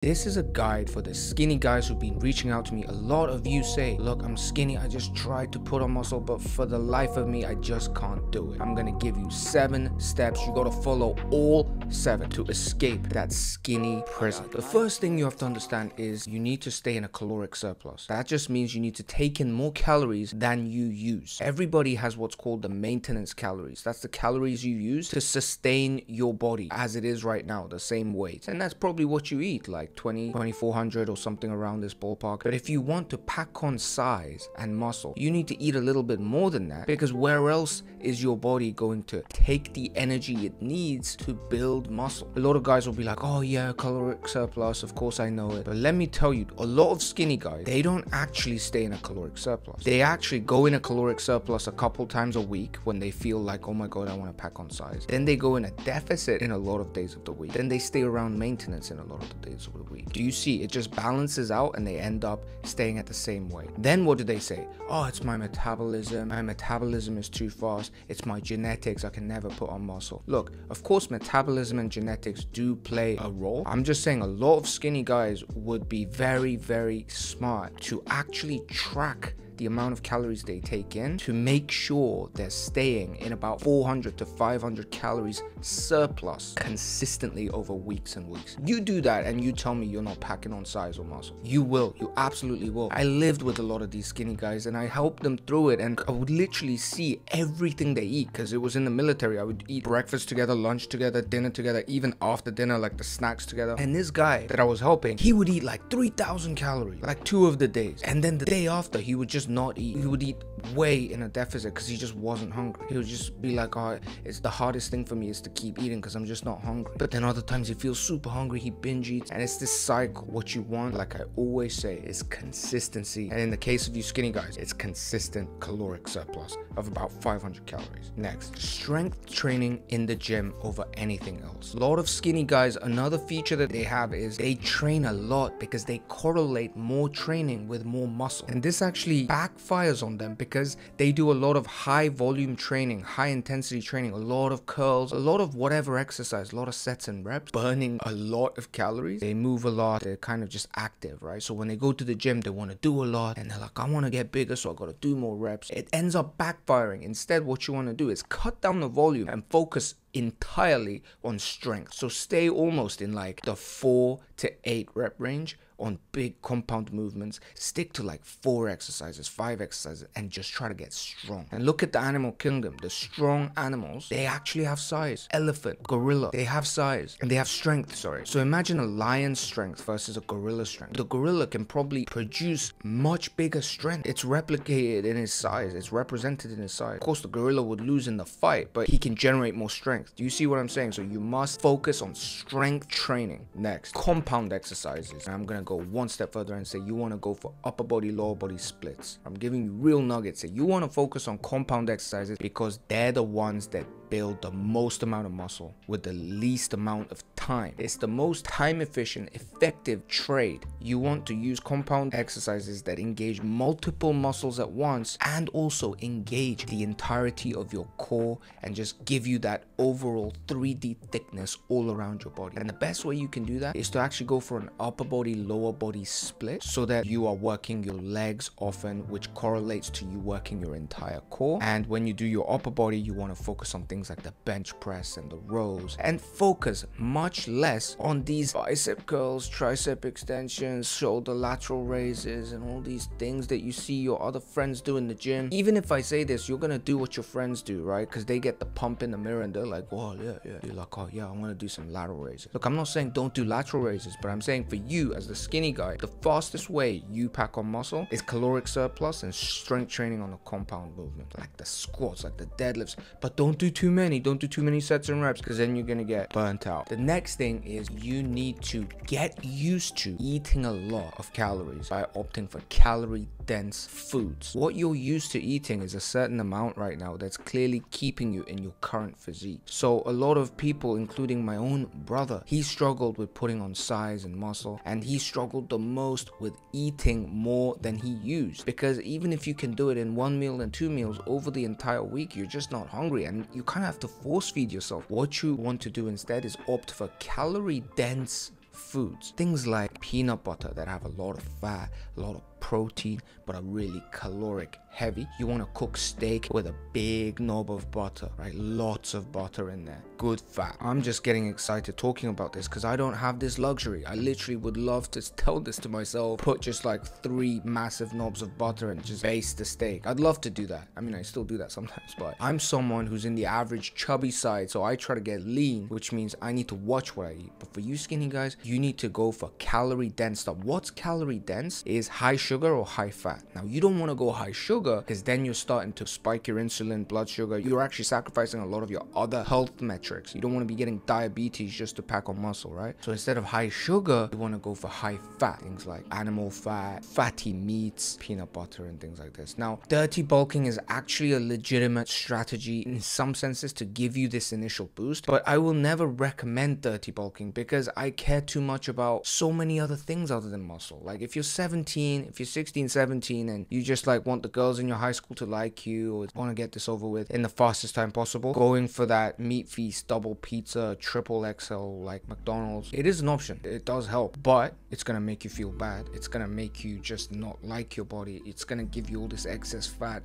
This is a guide for the skinny guys who've been reaching out to me. A lot of you say, look, I'm skinny, I just tried to put on muscle, but for the life of me, I just can't do it. I'm gonna give you 7 steps. You gotta follow all 7 to escape that skinny prison. The first thing you have to understand is you need to stay in a caloric surplus. That just means you need to take in more calories than you use. Everybody has what's called the maintenance calories. That's the calories you use to sustain your body as it is right now, the same weight. And that's probably what you eat, like 2400 or something around this ballpark. But if you want to pack on size and muscle, you need to eat a little bit more than that, because where else is your body going to take the energy it needs to build muscle? A lot of guys will be like, oh yeah, caloric surplus, of course I know it. But let me tell you, a lot of skinny guys, they don't actually stay in a caloric surplus. They actually go in a caloric surplus a couple times a week when they feel like, oh my god, I want to pack on size. Then they go in a deficit in a lot of days of the week. Then they stay around maintenance in a lot of the days of the week. Do you see? It just balances out and they end up staying at the same weight. Then what do they say? Oh, it's my metabolism. My metabolism is too fast. It's my genetics. I can never put on muscle. Look, of course, metabolism and genetics do play a role. I'm just saying a lot of skinny guys would be very, very smart to actually track the amount of calories they take in to make sure they're staying in about 400 to 500 calories surplus consistently over weeks and weeks. You do that and you tell me you're not packing on size or muscle. You will. You absolutely will. I lived with a lot of these skinny guys and I helped them through it, and I would literally see everything they eat, because it was in the military. I would eat breakfast together, lunch together, dinner together, even after dinner, like the snacks together. And this guy that I was helping, he would eat like 3,000 calories, like 2 of the days. And then the day after, he would just not eat. He would eat way in a deficit because he just wasn't hungry. He would just be like, oh, it's the hardest thing for me is to keep eating because I'm just not hungry. But then other times he feels super hungry, he binge eats, and it's this cycle. What you want, like I always say, is consistency. And in the case of you skinny guys, it's consistent caloric surplus of about 500 calories. Next, strength training in the gym over anything else. A lot of skinny guys, another feature that they have is they train a lot because they correlate more training with more muscle. And this actually backfires on them because they do a lot of high volume training, high intensity training, a lot of curls, a lot of whatever exercise, a lot of sets and reps, burning a lot of calories. They move a lot, they're kind of just active, right? So when they go to the gym, they want to do a lot and they're like, I want to get bigger, so I got to do more reps. It ends up backfiring. Instead, what you want to do is cut down the volume and focus entirely on strength. So stay almost in like the 4 to 8 rep range on big compound movements. Stick to like 4 exercises, 5 exercises, and just try to get strong. And look at the animal kingdom. The strong animals, they actually have size. Elephant, gorilla, they have size and they have strength, sorry. So imagine a lion's strength versus a gorilla strength. The gorilla can probably produce much bigger strength. It's replicated in his size. It's represented in his size. Of course, the gorilla would lose in the fight, but he can generate more strength. Do you see what I'm saying? So you must focus on strength training. Next, compound exercises. And I'm gonna go one step further and say you want to go for upper body, lower body splits. I'm giving you real nuggets. Say you want to focus on compound exercises because they're the ones that build the most amount of muscle with the least amount of time. It's the most time efficient, effective trade. You want to use compound exercises that engage multiple muscles at once and also engage the entirety of your core and just give you that overall 3D thickness all around your body. And the best way you can do that is to actually go for an upper body, lower body split, so that you are working your legs often, which correlates to you working your entire core. And when you do your upper body, you want to focus on things like the bench press and the rows, and focus much less on these bicep curls, tricep extensions, shoulder lateral raises, and all these things that you see your other friends do in the gym. Even if I say this, you're gonna do what your friends do, right? Because they get the pump in the mirror and they're like, oh yeah. You're like, oh yeah, I want to do some lateral raises. Look, I'm not saying don't do lateral raises, but I'm saying for you as the skinny guy, the fastest way you pack on muscle is caloric surplus and strength training on a compound movement, like the squats, like the deadlifts. But don't do too many. Don't do too many sets and reps, because then you're gonna get burnt out. The next thing is you need to get used to eating a lot of calories by opting for calorie dense foods. What you're used to eating is a certain amount right now that's clearly keeping you in your current physique. So a lot of people, including my own brother, he struggled with putting on size and muscle, and he struggled the most with eating more than he used, because even if you can do it in 1 meal and 2 meals over the entire week, you're just not hungry and you kind of have to force feed yourself. What you want to do instead is opt for calorie dense foods. Things like peanut butter that have a lot of fat, a lot of protein, but are really caloric heavy. You want to cook steak with a big knob of butter, right? Lots of butter in there, good fat. I'm just getting excited talking about this because I don't have this luxury. I literally would love to tell this to myself, put just like 3 massive knobs of butter and just baste the steak. I'd love to do that. I mean, I still do that sometimes, but I'm someone who's in the average chubby side, so I try to get lean, which means I need to watch what I eat. But for you skinny guys, you need to go for calorie dense stuff. What's calorie dense is high sugar or high fat. Now, you don't want to go high sugar because then you're starting to spike your insulin, blood sugar. You're actually sacrificing a lot of your other health metrics. You don't want to be getting diabetes just to pack on muscle, right? So instead of high sugar, you want to go for high fat, things like animal fat, fatty meats, peanut butter, and things like this. Now, dirty bulking is actually a legitimate strategy in some senses to give you this initial boost, but I will never recommend dirty bulking because I care too much about so many other things other than muscle. Like if you're 17, if you're 16, 17, and you just like want the girls in your high school to like you or want to get this over with in the fastest time possible, going for that meat feast, double pizza, triple XL like McDonald's, it is an option. It does help, but it's gonna make you feel bad. It's gonna make you just not like your body. It's gonna give you all this excess fat,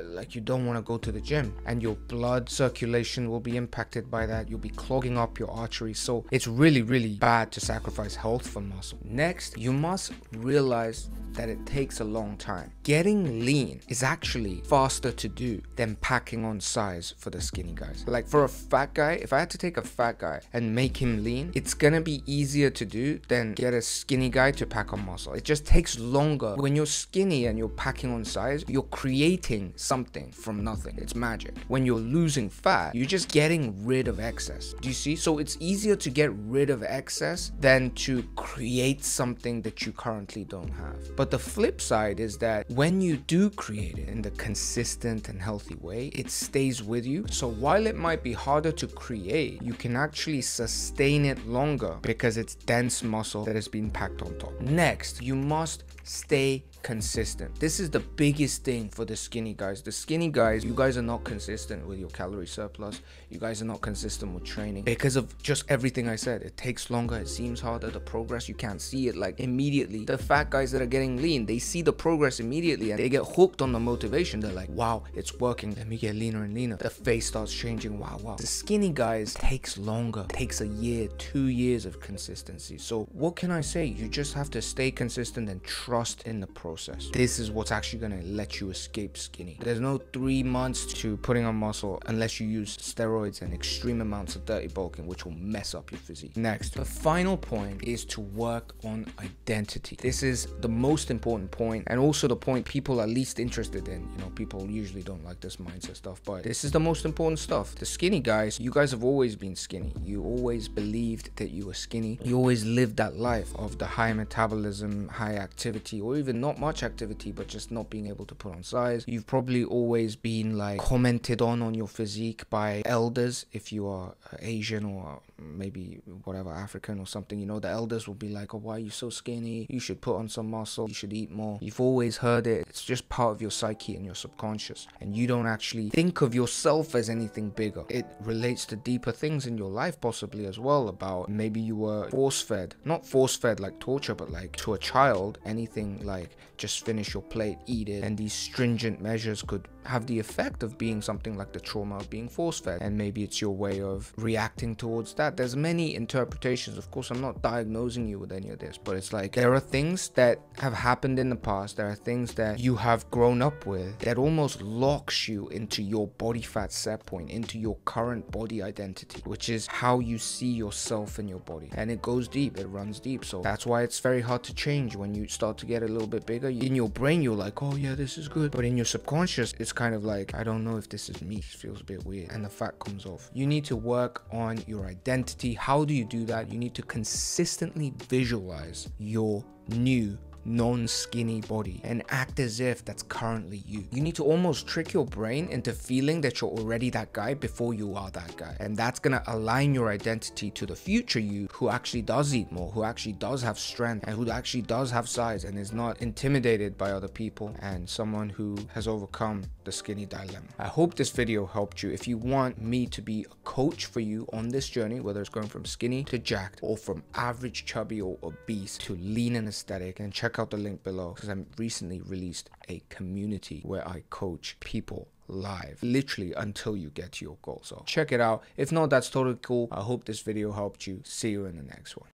like you don't want to go to the gym, and your blood circulation will be impacted by that. You'll be clogging up your arteries, so it's really bad to sacrifice health for muscle. Next, you must realize that it takes a long time. Getting lean is actually faster to do than packing on size for the skinny guys. Like for a fat guy, if I had to take a fat guy and make him lean, it's gonna be easier to do than get a skinny guy to pack on muscle. It just takes longer. When you're skinny and you're packing on size, you're creating something from nothing. It's magic. When you're losing fat, you're just getting rid of excess. Do you see? So it's easier to get rid of excess than to create something that you currently don't have. But the flip side is that when you do create it in the consistent and healthy way, it stays with you. So while it might be harder to create, you can actually sustain it longer because it's dense muscle that has been packed on top. Next, you must stay consistent. This is the biggest thing for the skinny guys. The skinny guys, you guys are not consistent with your calorie surplus. You guys are not consistent with training because of just everything I said. It takes longer, it seems harder, the progress, you can't see it like immediately. The fat guys that are getting lean, they see the progress immediately and they get hooked on the motivation. They're like, wow, it's working, let me get leaner and leaner. The face starts changing, wow. The skinny guys takes longer, takes a year, 2 years of consistency. So what can I say? You just have to stay consistent and trust in the process. This is what's actually going to let you escape skinny. There's no 3 months to putting on muscle unless you use steroids and extreme amounts of dirty bulking, which will mess up your physique. Next, the final point is to work on identity. This is the most important point and also the point people are least interested in. You know, people usually don't like this mindset stuff, but this is the most important stuff. The skinny guys, you guys have always been skinny. You always believed that you were skinny. You always lived that life of the high metabolism, high activity, or even not much activity, but just not being able to put on size. You've probably always been like commented on your physique by elders. If you are Asian or maybe whatever, African or something, you know, the elders will be like, oh, why are you so skinny? You should put on some muscle. You should eat more. You've always heard it. It's just part of your psyche and your subconscious, and you don't actually think of yourself as anything bigger. It relates to deeper things in your life possibly as well, about maybe you were force-fed, not force-fed like torture, but like to a child, anything like just finish your plate, eat it, and these stringent measures could have the effect of being something like the trauma of being force-fed, and maybe it's your way of reacting towards that. There's many interpretations. Of course, I'm not diagnosing you with any of this, but it's like there are things that have happened in the past, there are things that you have grown up with that almost locks you into your body fat set point, into your current body identity, which is how you see yourself in your body, and it goes deep, it runs deep. So that's why it's very hard to change. When you start to get a little bit bigger, in your brain you're like, oh yeah, this is good, but in your subconscious it's kind of like, I don't know if this is me, it feels a bit weird, and the fat comes off. You need to work on your identity. How do you do that? You need to consistently visualize your new non-skinny body and act as if that's currently you. You need to almost trick your brain into feeling that you're already that guy before you are that guy. And that's gonna align your identity to the future you who actually does eat more, who actually does have strength, and who actually does have size and is not intimidated by other people, and someone who has overcome the skinny dilemma. I hope this video helped you. If you want me to be a coach for you on this journey, whether it's going from skinny to jacked or from average chubby or obese to lean and aesthetic, and check out the link below because I recently released a community where I coach people live, literally until you get to your goal. So check it out. If not, that's totally cool. I hope this video helped you. See you in the next one.